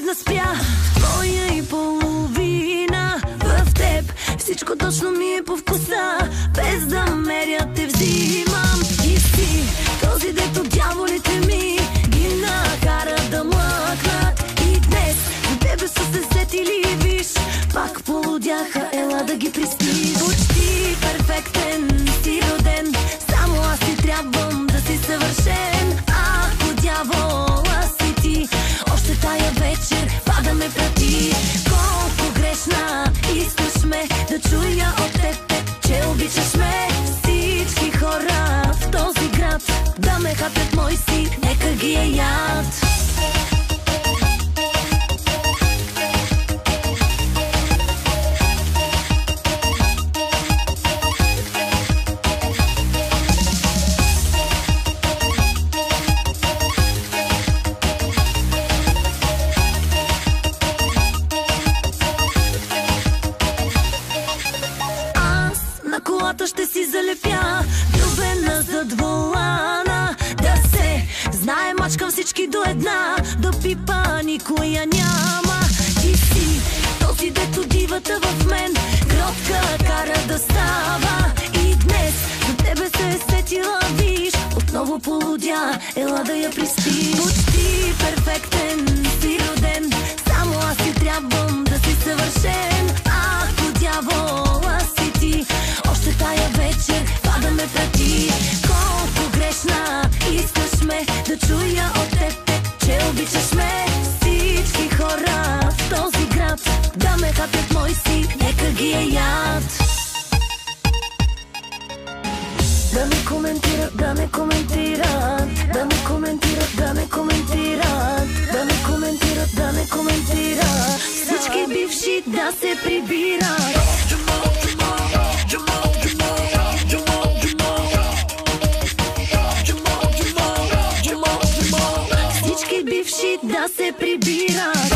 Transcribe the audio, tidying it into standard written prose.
погледна спря твоя и половина. В теб всичко точно ми е по вкуса, без да меря те взимам. И си този, дето дяволите ми ги накара да млъкнат. И днес за тебе са се сетили, виж, пак полудяха, ела да ги приспиш. Почти перфектен си роден, само аз ти трябвам да си съвършен. Ако дявола си ти, още тая вечер падаме прати. Колко грешна искаш ме да чуя от теб, че обичаш ме. Всички хора в този град да ме хапят мой си, нека ги е яд. Колата ще си залепя, влюбена зад волана. Да се знае, мачкам всички до една, да пипа никоя няма. Ти си този, дето дивата в мен кротка кара да става. И днес за тебе се е сетила, виж, отново полудя, ела да я приспиш. Почти перфектен си роден, само аз ти трябвам да си съвършен. Ако дявола си ти, още тая вечер падаме прати. Колко грешна искаш ме да чуя от теб, че обичаш ме. Всички хора в този град да ме хапят мой си, нека ги е яд. Да ме коментират, да ме коментират, да ме коментират, да ме коментират, да ме коментират, да ме коментират. Всички бивши да се прибират. Всички бивши да се прибират.